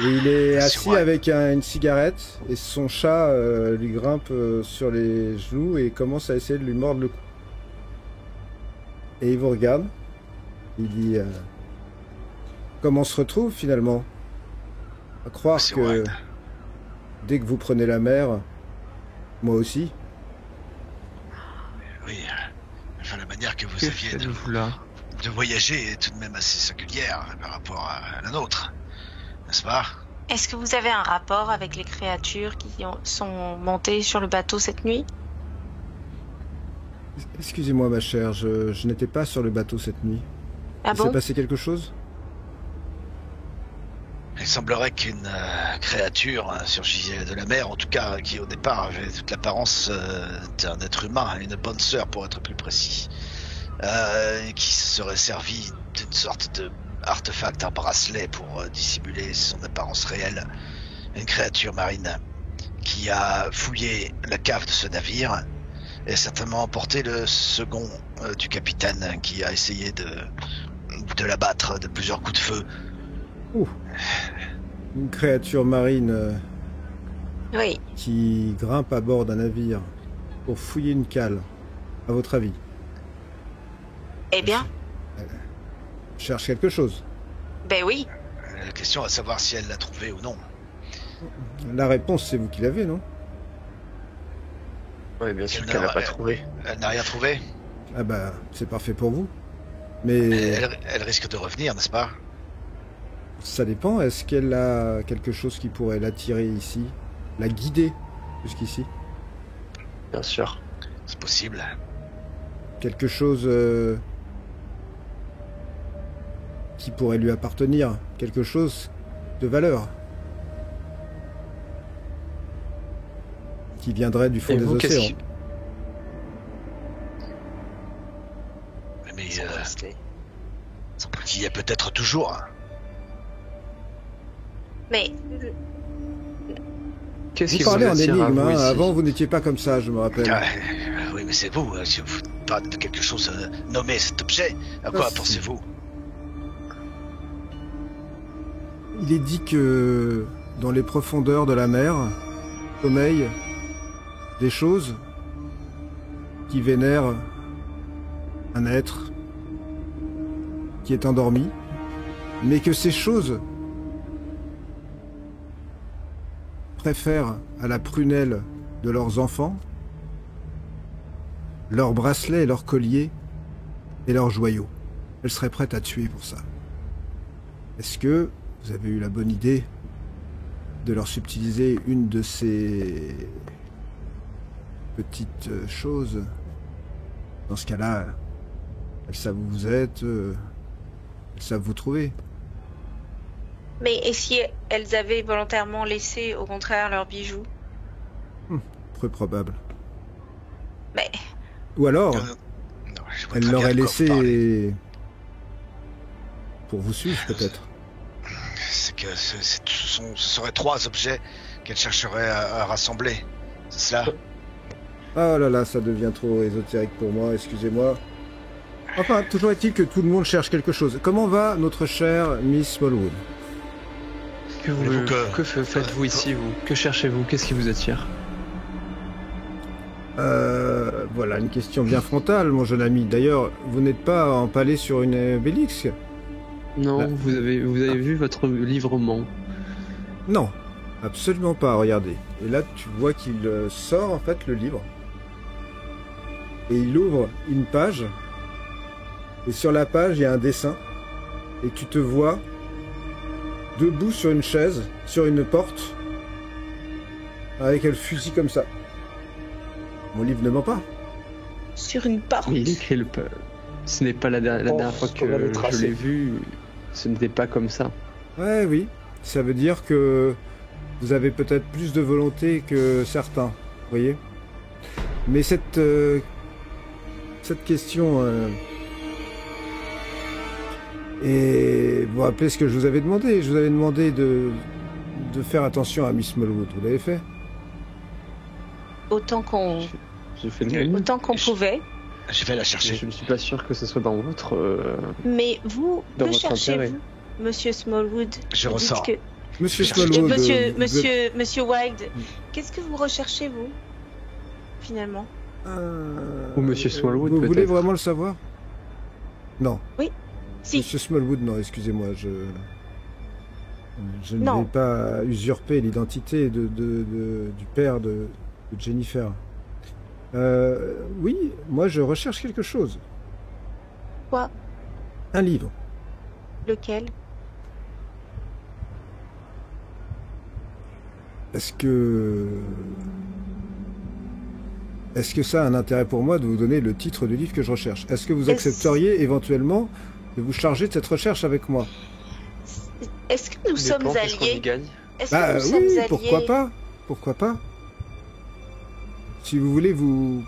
Et il est assis avec une cigarette et son chat lui grimpe sur les genoux et commence à essayer de lui mordre le cou. Et il vous regarde. Il dit comment on se retrouve finalement? À croire que dès que vous prenez la mer, moi aussi. Oui, enfin, la manière que vous aviez de voyager est tout de même assez singulière par rapport à la nôtre, n'est-ce pas? Est-ce que vous avez un rapport avec les créatures qui sont montées sur le bateau cette nuit? Excusez-moi ma chère, je n'étais pas sur le bateau cette nuit. Ah Il s'est bon? passé quelque chose? Il semblerait qu'une créature surgissait de la mer, en tout cas qui au départ avait toute l'apparence d'un être humain, une bonne sœur pour être plus précis, qui se serait servi d'une sorte de artefact, un bracelet pour dissimuler son apparence réelle. Une créature marine qui a fouillé la cave de ce navire et certainement emporté le second du capitaine qui a essayé de l'abattre de plusieurs coups de feu. Ouh. Une créature marine Oui. qui grimpe à bord d'un navire pour fouiller une cale, à votre avis, Eh bien, cherche quelque chose? ben oui. La question est de savoir si elle l'a trouvé ou non. La réponse, c'est vous qui l'avez, non? Oui, bien sûr Elle qu'elle n'a n'a- pas trouvé. Elle n'a rien trouvé. Ah bah, c'est parfait pour vous. Mais Mais elle risque de revenir, n'est-ce pas? ça dépend, est-ce qu'elle a quelque chose qui pourrait l'attirer ici? La guider jusqu'ici? Bien sûr. C'est possible. Quelque chose qui pourrait lui appartenir? Quelque chose de valeur? Qui viendrait du fond Et des vous, qu'est-ce océans? Mais Son bracelet. qui y est peut-être toujours. Mais Qu'est-ce Vous qui parlez en attire à énigme, vous hein. ici? Avant vous n'étiez pas comme ça, je me rappelle. Oui, mais c'est vous. Si vous parlez de quelque chose nommé cet objet, à quoi Ah, pensez-vous? Il est dit que dans les profondeurs de la mer sommeillent des choses qui vénèrent un être qui est endormi, mais que ces choses préfèrent à la prunelle de leurs enfants leurs bracelets et leurs colliers et leurs joyaux. Elles seraient prêtes à tuer pour ça. Est-ce que vous avez eu la bonne idée de leur subtiliser une de ces petites choses? Dans ce cas-là, elles savent où vous êtes, elles savent vous trouver. Mais et si elles avaient volontairement laissé, au contraire, leurs bijoux? Peu probable. Mais Ou alors, Non, je vois elle très bien l'aurait de quoi vous parlez. laissé pour vous suivre, peut-être. C'est que ce seraient 3 objets qu'elle chercherait à rassembler. C'est cela? Ah là là, ça devient trop ésotérique pour moi, excusez-moi. Enfin, toujours est-il que tout le monde cherche quelque chose. Comment va notre chère Miss Smallwood? Voulez-vous que- Faites-vous ici, vous? Que cherchez-vous? Qu'est-ce qui vous attire? Voilà, une question bien frontale, mon jeune ami. D'ailleurs, vous n'êtes pas empalé sur une obélix? Non, Bah. vous avez vu votre livrement. Non, absolument pas, regardez. Et là, tu vois qu'il sort, en fait, le livre. Et il ouvre une page. Et sur la page, il y a un dessin. Et tu te vois debout sur une chaise, sur une porte, avec un fusil comme ça. Mon livre ne ment pas. sur une porte. Mais il écrit le... Ce n'est pas la dernière fois qu'on avait que je tracé. l'ai vu. Ce n'était pas comme ça. Ouais, oui. Ça veut dire que vous avez peut-être plus de volonté que certains, vous voyez. Mais cette question... Et vous vous rappelez ce que je vous avais demandé? Je vous avais demandé de faire attention à Miss Smallwood. Vous l'avez fait? Autant qu'on J'ai fait le même. pouvait. Je vais la Mais chercher. je ne suis pas sûr que ce soit dans votre... Mais vous, Dans que votre intérêt. cherchez-vous, Monsieur Smallwood? Je Vous dites ressors. que- Monsieur Monsieur- Smallwood... Monsieur Wilde, qu'est-ce que vous recherchez, vous, finalement? Ou Monsieur Smallwood, Vous voulez peut-être. vraiment le savoir? Non. Si. Monsieur Smallwood, non, excusez-moi, je ne Non. vais pas usurper l'identité du père de Jennifer. Oui, moi je recherche quelque chose. Quoi? Un livre. Lequel? Est-ce que ça a un intérêt pour moi de vous donner le titre du livre que je recherche? Est-ce que vous accepteriez éventuellement de vous charger de cette recherche avec moi? Est-ce que nous sommes Qu'est-ce qu'on y alliés? gagne? Est-ce que nous sommes oui, alliés? pourquoi pas? Si vous voulez, vous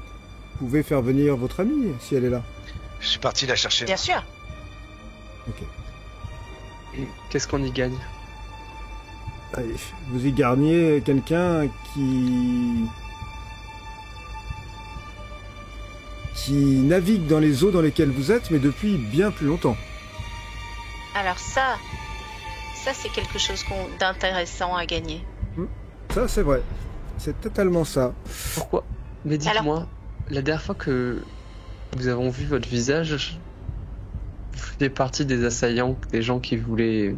pouvez faire venir votre amie, si elle est là. Je suis parti la chercher. Bien sûr. Ok. Et qu'est-ce qu'on y gagne? Allez, vous y garniez quelqu'un qui navigue dans les eaux dans lesquelles vous êtes, mais depuis bien plus longtemps. Alors ça c'est quelque chose d'intéressant à gagner. Ça, c'est vrai. C'est totalement ça. Pourquoi? Mais dites-moi, la dernière fois que nous avons vu votre visage, vous faisiez partie des assaillants, des gens qui voulaient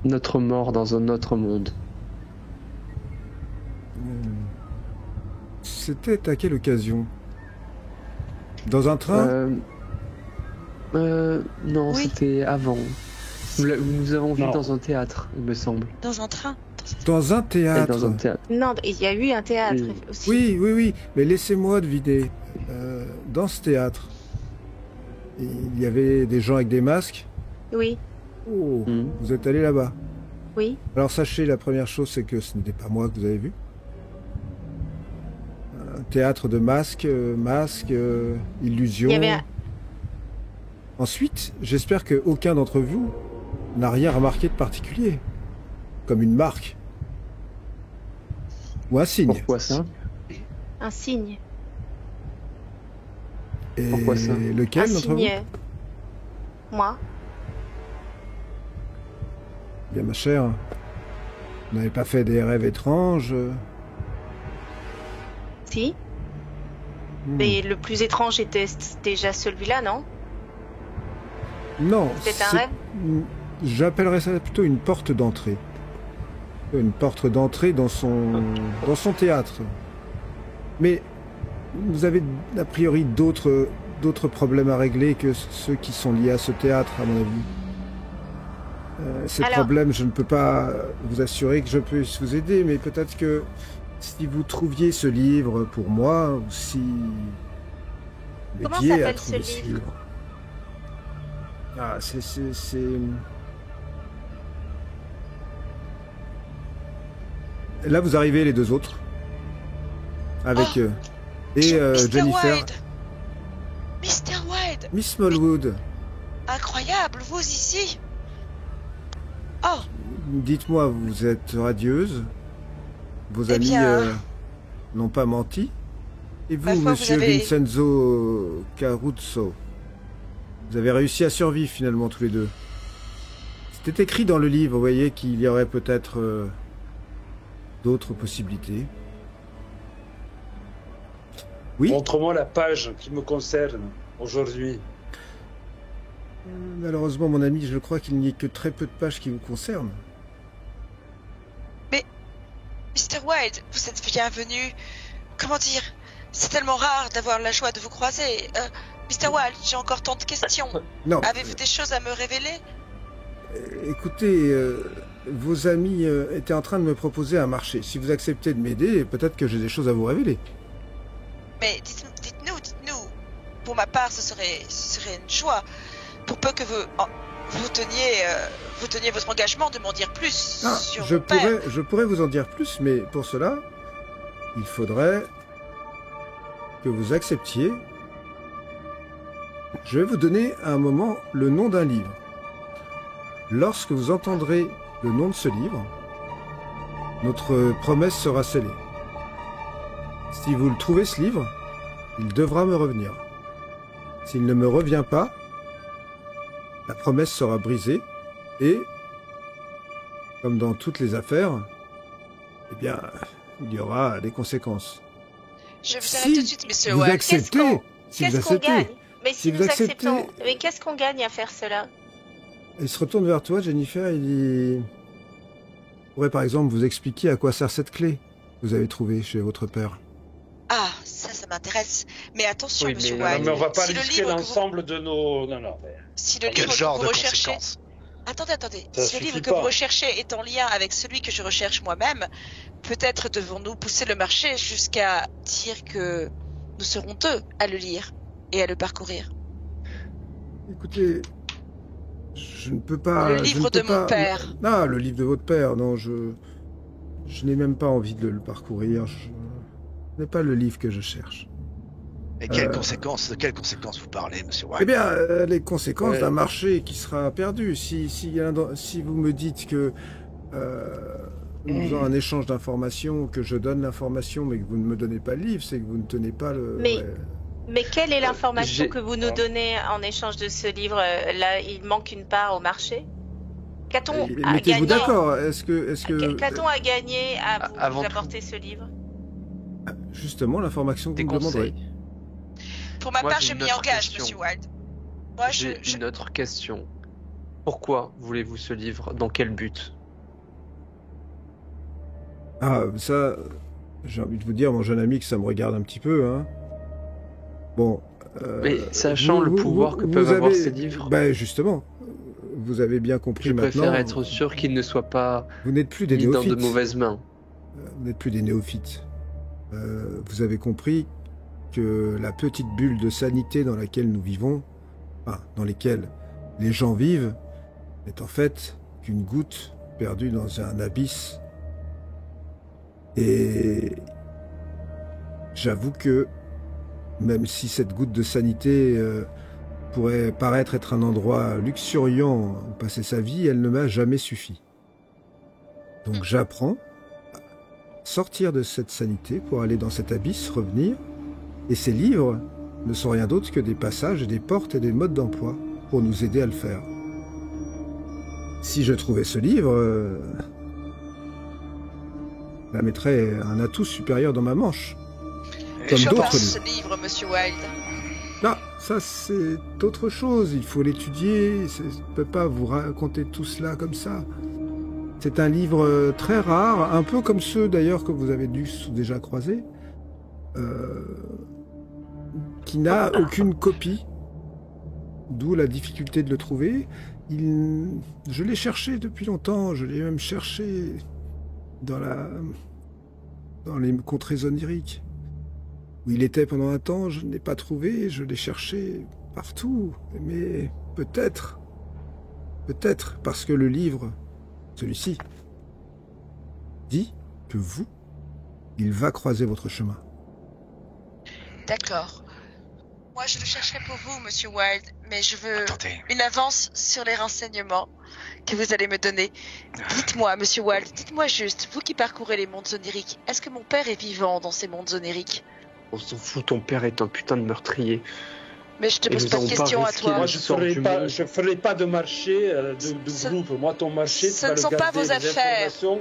notre mort dans un autre monde. C'était à quelle occasion? Dans un train? Non, Oui. c'était avant. Nous avons vu Non. dans un théâtre, il me semble. Dans un train. Dans un Et théâtre? dans un théâtre. Non, il y a eu un théâtre Oui. aussi. Oui, mais laissez-moi deviner. Dans ce théâtre, il y avait des gens avec des masques. Oui, Oh, Mhm. vous êtes allé là-bas. oui. Alors sachez, la première chose, c'est que ce n'était pas moi que vous avez vu. Un théâtre de masques, illusions. Il y avait un- Ensuite, j'espère que aucun d'entre vous n'a rien remarqué de particulier. Comme une marque. Ou un signe. Pourquoi ça? Un signe. Et Pourquoi ça? lequel Un d'entre vous? signe. Moi. Bien, ma chère, vous n'avez pas fait des rêves étranges? Si. Hmm. Mais le plus étrange était déjà celui-là, non? Non, C'était un rêve? J'appellerais ça plutôt une porte d'entrée. Une porte d'entrée dans son théâtre. Mais vous avez a priori d'autres problèmes à régler que ceux qui sont liés à ce théâtre, à mon avis. Ces Alors- problèmes, je ne peux pas vous assurer que je puisse vous aider, mais peut-être que si vous trouviez ce livre pour moi, ou si vous Comment m'aidiez à s'appelle trouver ce ce livre? livre. Ah, c'est... Là, vous arrivez les deux autres. Avec Oh, Jennifer. Wilde. Mr. Wilde. Miss Smallwood, Incroyable, vous ici. Oh, dites-moi, vous êtes radieuse? Vos Eh amis bien, n'ont pas menti? Et vous, ma foi, vous monsieur avez- Vincenzo Caruso, vous avez réussi à survivre finalement tous les deux. C'était écrit dans le livre, vous voyez, qu'il y aurait peut-être d'autres possibilités. Oui? Montre-moi la page qui me concerne aujourd'hui. Malheureusement, mon ami, je crois qu'il n'y a que très peu de pages qui vous concernent. Mr. Wilde, vous êtes bienvenu. Comment dire? C'est tellement rare d'avoir la joie de vous croiser. Mr. Wilde, j'ai encore tant de questions. Non. Avez-vous des choses à me révéler? Écoutez, vos amis étaient en train de me proposer un marché. Si vous acceptez de m'aider, peut-être que j'ai des choses à vous révéler. Mais dites-nous. Pour ma part, ce serait une joie. Pour peu que vous teniez votre engagement de m'en dire plus sur mon père. Je pourrais vous en dire plus, mais pour cela, il faudrait que vous acceptiez. Je vais vous donner à un moment le nom d'un livre. Lorsque vous entendrez le nom de ce livre, notre promesse sera scellée. Si vous le trouvez, ce livre, il devra me revenir. S'il ne me revient pas, la promesse sera brisée et, comme dans toutes les affaires, eh bien, il y aura des conséquences. Je vous Si arrête tout de suite, Mr. vous Wilde. acceptez, si vous Qu'est-ce qu'on gagne? acceptez, Mais Si si vous nous acceptez- acceptons, mais qu'est-ce qu'on gagne à faire cela? il se retourne vers toi, Jennifer, et il dit... Je pourrais par exemple vous expliquer à quoi sert cette clé que vous avez trouvée chez votre père. Ah, ça m'intéresse. Mais attention, Oui, Monsieur mais Non, Wilde. mais on va pas si le risquer livre que vous- l'ensemble de nos... Non, non. Si le Quel livre genre que de vous recherchez, conséquences? Attendez. Ça Si le livre suffit que pas. vous recherchez est en lien avec celui que je recherche moi-même, peut-être devons-nous pousser le marché jusqu'à dire que nous serons deux à le lire et à le parcourir. Écoutez, je ne peux pas... Le je livre ne peux de mon pas- père. Ah, le livre de votre père, non, je n'ai même pas envie de le parcourir. Ce n'est pas le livre que je cherche. Et de quelles conséquences vous parlez, monsieur Eh White? bien, les conséquences Ouais. d'un marché qui sera perdu. Si vous me dites que nous faisons un échange d'informations, que je donne l'information, mais que vous ne me donnez pas le livre, c'est que vous ne tenez pas le... Mais quelle est l'information j'ai- que vous nous donnez en échange de ce livre? Là, il manque une part au marché. Qu'a-t-on à Mettez-vous gagner d'accord. Est-ce que Qu'a-t-on à gagner à vous Avant tout. apporter ce livre? justement l'information que Des vous me demanderez. conseils. Pour ma Moi, part, j'ai je une m'y autre engage, question. monsieur Wilde. Moi, J'ai une autre question. Pourquoi voulez-vous ce livre? Dans quel but? Ah, ça, j'ai envie de vous dire, mon jeune ami, que ça me regarde un petit peu, hein. Bon. Mais sachant le pouvoir que peuvent avoir ces livres, Ben justement, vous avez bien compris je maintenant. préfère être sûr qu'ils ne soient pas Vous n'êtes plus des mis dans néophytes. de mauvaises mains. Vous n'êtes plus des néophytes. Vous avez compris que la petite bulle de sanité dans laquelle nous vivons, enfin, dans lesquelles les gens vivent, n'est en fait qu'une goutte perdue dans un abysse. Et j'avoue que même si cette goutte de sanité pourrait paraître être un endroit luxuriant où passer sa vie, elle ne m'a jamais suffi. Donc j'apprends à sortir de cette sanité pour aller dans cet abysse, revenir, et ces livres ne sont rien d'autre que des passages et des portes et des modes d'emploi pour nous aider à le faire. Si je trouvais ce livre, la mettrait un atout supérieur dans ma manche. Comme je d'autres pense livres. ce livre, monsieur Wilde. Non, ça c'est autre chose, il faut l'étudier, je ne peux pas vous raconter tout cela comme ça. C'est un livre très rare, un peu comme ceux d'ailleurs que vous avez déjà croisés, qui n'a aucune copie, d'où la difficulté de le trouver. Je l'ai cherché depuis longtemps, je l'ai même cherché dans les contrées oniriques. Où il était pendant un temps, je ne l'ai pas trouvé, je l'ai cherché partout, mais peut-être parce que le livre, celui-ci, dit que vous, il va croiser votre chemin. D'accord. Moi, je le chercherai pour vous, monsieur Wilde, mais je veux Attendez. une avance sur les renseignements que vous allez me donner. Dites-moi, monsieur Wilde, dites-moi juste, vous qui parcourez les mondes oniriques, est-ce que mon père est vivant dans ces mondes oniriques? On s'en fout, ton père est un putain de meurtrier. Mais je te Et pose nous pas de avons pas questions à risqué toi. Moi, le sort du monde. je ferai pas de marché de Ce- groupe. Moi, ton marché, ce tu vas ne le sont pas garder, vos les affaires. informations.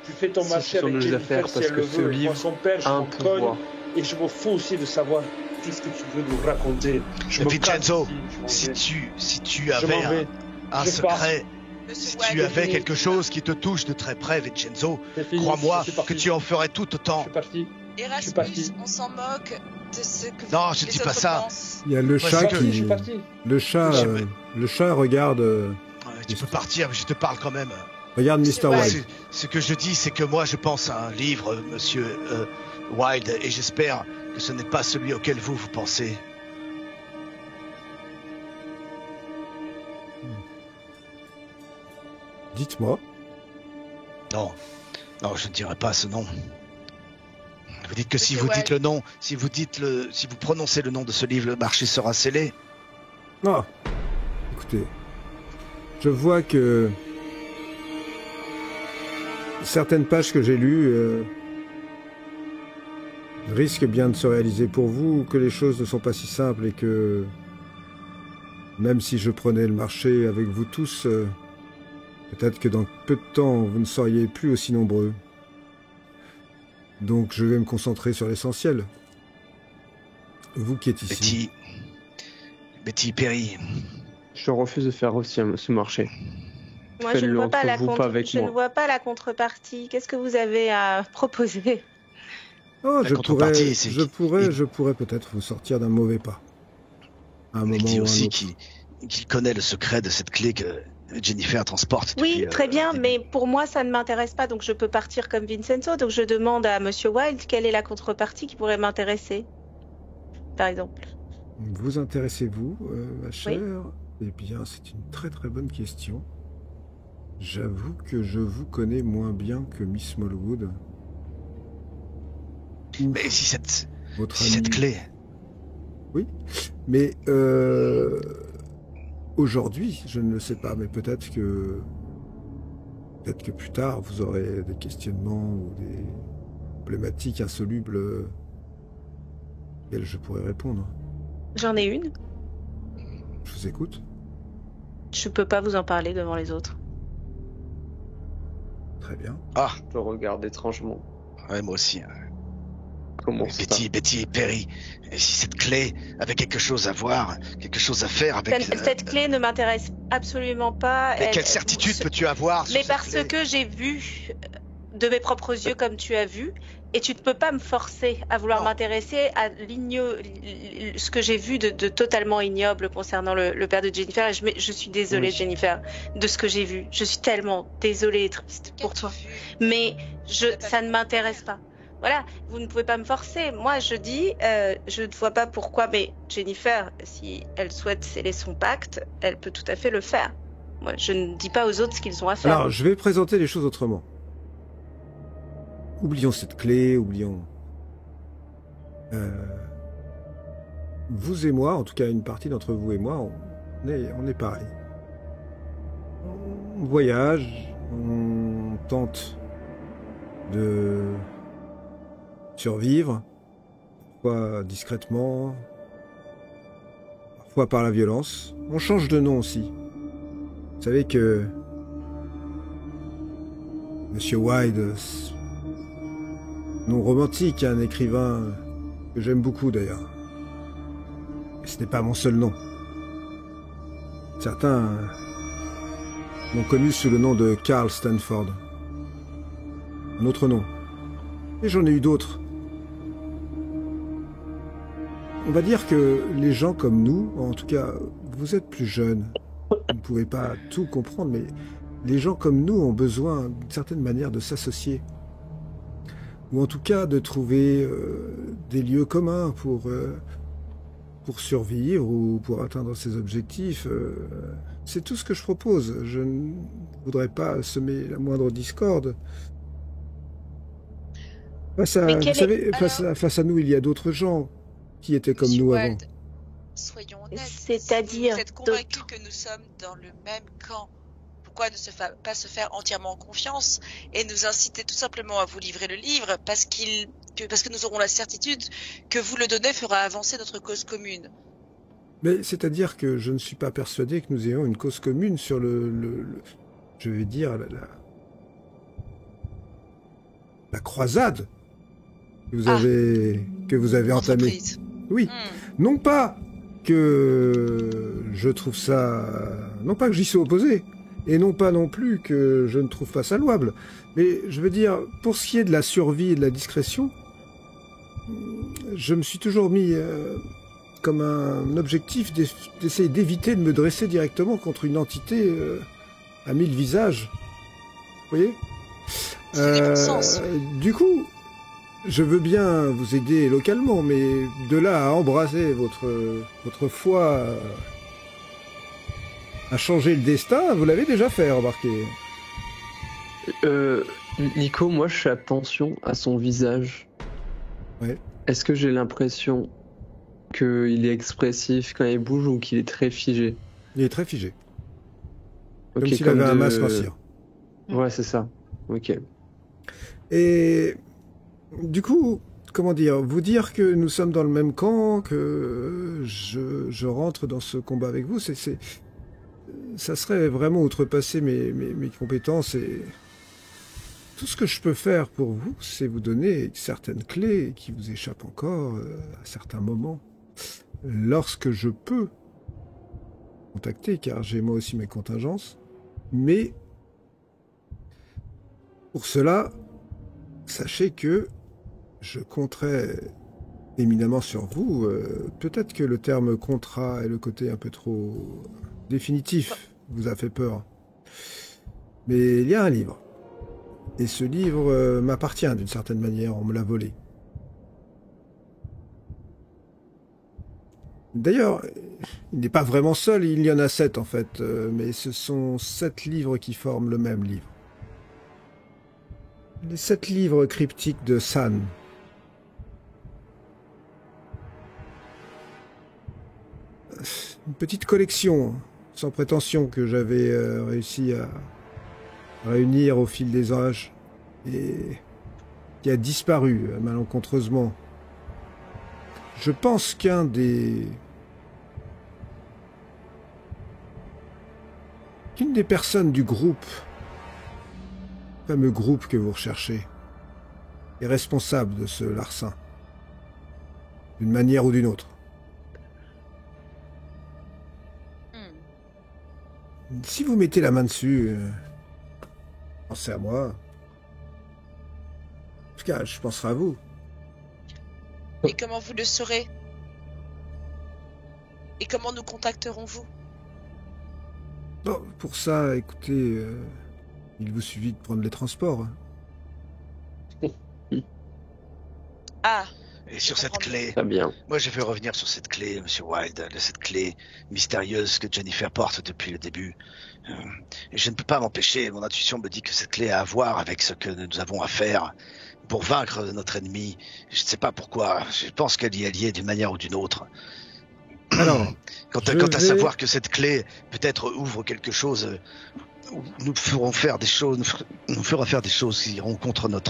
Tu fais ton Ce marché sont avec nos Jennifer affaires, si parce elle que le ce veut. Moi, livre son père, je a un m'en cogne pouvoir. et je me fous aussi de savoir tout ce que tu veux nous raconter. Je me Vincenzo, casse ici, si tu je m'en avais vais. un Je secret, Monsieur si Wilde, tu avais fini. quelque chose qui te touche de très près, Vincenzo, C'est fini, crois-moi je suis parti. que tu en ferais tout Je autant. suis parti. Erasmus, parti. on s'en moque de ce que Non, je les dis pas autres ça. pensent. Il y a le Ouais, chat c'est Je suis qui... parti. Le chat, le chat regarde Tu peux partir, mais je te parle quand même. Mr. C'est White. vrai. Ce que je dis, c'est que moi, je pense à un livre, monsieur Wilde, et j'espère que ce n'est pas celui auquel vous pensez. Dites-moi. Non, je ne dirai pas ce nom. Vous dites que si Monsieur vous dites Wilde. le nom, si vous prononcez le nom de ce livre, le marché sera scellé. Ah, écoutez, je vois que certaines pages que j'ai lues risquent bien de se réaliser pour vous, que les choses ne sont pas si simples et que même si je prenais le marché avec vous tous, peut-être que dans peu de temps, vous ne seriez plus aussi nombreux. Donc je vais me concentrer sur l'essentiel. Vous qui êtes ici. Betty Perry. Je refuse de faire aussi ce marché. Moi, je ne Faites-le vois pas entre la vous, pas avec je moi. ne vois pas la contrepartie. Qu'est-ce que vous avez à proposer? Oh, La je contrepartie, c'est je pourrais peut-être vous sortir d'un mauvais pas. À un Il moment dit ou un aussi autre. qu'il connaît le secret de cette clé Jennifer transporte. Oui, depuis, très bien, le mais début. pour moi, ça ne m'intéresse pas, donc je peux partir comme Vincenzo. Donc je demande à Monsieur Wilde quelle est la contrepartie qui pourrait m'intéresser, par exemple. Vous intéressez-vous, ma chère? Eh bien, c'est une très très bonne question. J'avoue que je vous connais moins bien que Miss Smallwood. Mais si cette Votre cette amie- clé, Mais aujourd'hui, je ne le sais pas, mais peut-être que plus tard, vous aurez des questionnements ou des problématiques insolubles auxquelles je pourrais répondre. J'en ai une. Je vous écoute. Je peux pas vous en parler devant les autres. Très bien. Je le regarde étrangement. ouais, moi aussi. Comment ça? Betty et Perry, et si cette clé avait quelque chose à voir, quelque chose à faire avec... Cette clé ne m'intéresse absolument pas. Mais quelle certitude peux-tu avoir sur Mais cette parce clé que j'ai vu de mes propres yeux comme tu as vu, et tu ne peux pas me forcer à vouloir Non. m'intéresser à ce que j'ai vu de totalement ignoble concernant le père de Jennifer. Et je suis désolée, Oui. Jennifer, de ce que j'ai vu. Je suis tellement désolée et triste pour toi. Mais ça ne m'intéresse pas. Voilà, vous ne pouvez pas me forcer. Moi, je dis, je ne vois pas pourquoi, mais Jennifer, si elle souhaite sceller son pacte, elle peut tout à fait le faire. Moi, je ne dis pas aux autres ce qu'ils ont à faire. Alors, je vais présenter les choses autrement. Oublions cette clé, oublions... vous et moi, en tout cas une partie d'entre vous et moi, on est pareil. On voyage, on tente de survivre, parfois discrètement, parfois par la violence. On change de nom aussi. Vous savez que Monsieur Wilde, nom romantique, un écrivain que j'aime beaucoup d'ailleurs. Et ce n'est pas mon seul nom. Certains m'ont connu sous le nom de Carl Stanford. Un autre nom. Et j'en ai eu d'autres. On va dire que les gens comme nous, en tout cas, vous êtes plus jeunes. Vous ne pouvez pas tout comprendre, mais les gens comme nous ont besoin d'une certaine manière de s'associer. Ou en tout cas de trouver des lieux communs pour survivre ou pour atteindre ses objectifs. C'est tout ce que je propose. Je ne voudrais pas semer la moindre discorde. Face à nous, il y a d'autres gens qui étaient comme Monsieur nous Wilde, avant. soyons honnêtes. C'est-à-dire Si vous êtes convaincu que nous sommes dans le même camp, pourquoi ne pas se faire entièrement confiance et nous inciter tout simplement à vous livrer le livre parce que nous aurons la certitude que vous le donner fera avancer notre cause commune. Mais c'est-à-dire que je ne suis pas persuadé que nous ayons une cause commune sur je vais dire, la croisade que vous avez entamée. Entreprise. Oui. Non pas que je trouve ça... Non pas que j'y sois opposé, et non pas non plus que je ne trouve pas ça louable. Mais je veux dire, pour ce qui est de la survie et de la discrétion, je me suis toujours mis comme un objectif d'essayer d'éviter de me dresser directement contre une entité à 1000 visages. Vous voyez ? Ça fait bon sens. Du coup, je veux bien vous aider localement, mais de là à embraser votre foi à changer le destin, vous l'avez déjà fait, remarquez. Nico, moi je fais attention à son visage. Ouais. Est-ce que j'ai l'impression qu'il est expressif quand il bouge ou qu'il est très figé? Il est très figé. Ok, Comme s'il avait un masque en cire. Ouais, c'est ça. Ok. Et du coup, comment dire, vous dire que nous sommes dans le même camp, que je rentre dans ce combat avec vous, ça serait vraiment outrepasser mes compétences et tout ce que je peux faire pour vous, c'est vous donner certaines clés qui vous échappent encore à certains moments. Lorsque je peux contacter, car j'ai moi aussi mes contingences, mais pour cela, sachez que je compterai éminemment sur vous. Peut-être que le terme contrat et le côté un peu trop définitif vous a fait peur. Mais il y a un livre. Et ce livre m'appartient d'une certaine manière, on me l'a volé. D'ailleurs, il n'est pas vraiment seul, il y en a 7 en fait, mais ce sont 7 livres qui forment le même livre. Les 7 livres cryptiques de San. Une petite collection, sans prétention, que j'avais réussi à réunir au fil des âges, et qui a disparu malencontreusement. Je pense qu'une des personnes du groupe, le fameux groupe que vous recherchez, est responsable de ce larcin, d'une manière ou d'une autre. Si vous mettez la main dessus, pensez à moi. En tout cas, je penserai à vous. Et comment vous le saurez? Et comment nous contacterons-vous? Bon, pour ça, écoutez, il vous suffit de prendre les transports. Ah, Et sur cette clé, Très bien. moi je vais revenir sur cette clé, Monsieur Wilde, cette clé mystérieuse que Jennifer porte depuis le début. Et je ne peux pas m'empêcher, mon intuition me dit que cette clé a à voir avec ce que nous avons à faire pour vaincre notre ennemi. Je ne sais pas pourquoi, je pense qu'elle y est liée d'une manière ou d'une autre. Alors, Quant à savoir que cette clé peut-être ouvre quelque chose, où nous ferons faire des choses, nous fera faire des choses qui iront contre nos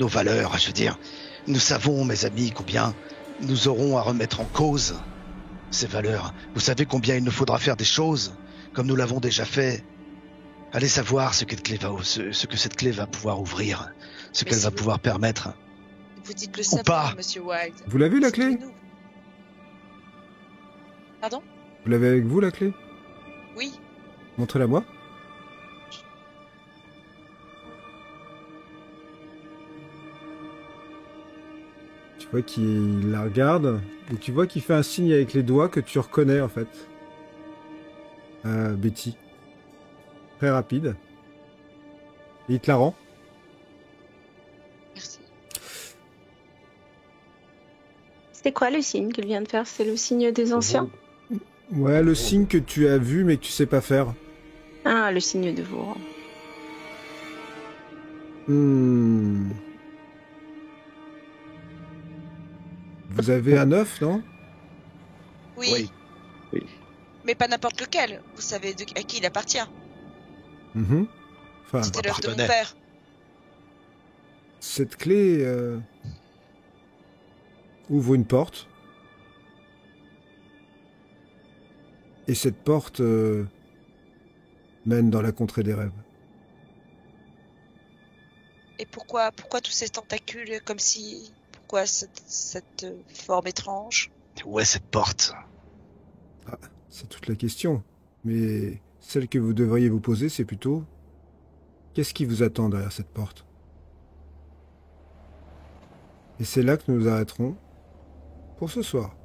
valeurs. Je veux dire, nous savons, mes amis, combien nous aurons à remettre en cause ces valeurs. Vous savez combien il nous faudra faire des choses, comme nous l'avons déjà fait. Allez savoir ce que cette clé va pouvoir ouvrir, ce Mais qu'elle si va vous- pouvoir permettre. vous dites le Ou savoir, pas. Monsieur Wilde. vous l'avez la clé? Dites-le-nous. Pardon? Vous l'avez avec vous la clé? Oui. Montrez-la moi. Tu vois qu'il la regarde et tu vois qu'il fait un signe avec les doigts que tu reconnais en fait. Betty. Très rapide. Et il te la rend. Merci. C'est quoi le signe qu'il vient de faire? C'est le signe des anciens? Ouais, le signe que tu as vu mais que tu sais pas faire. Ah, le signe de vous. Vous avez un œuf, non? Oui. Oui. Mais pas n'importe lequel. Vous savez à qui il appartient. Mhm. Enfin, C'était l'œuf de mon appartenait. père. cette clé ouvre une porte. Et cette porte mène dans la contrée des rêves. Et pourquoi tous ces tentacules comme si... Pourquoi cette forme étrange? Où est cette porte? C'est toute la question. Mais celle que vous devriez vous poser, c'est plutôt... Qu'est-ce qui vous attend derrière cette porte? Et c'est là que nous nous arrêterons pour ce soir.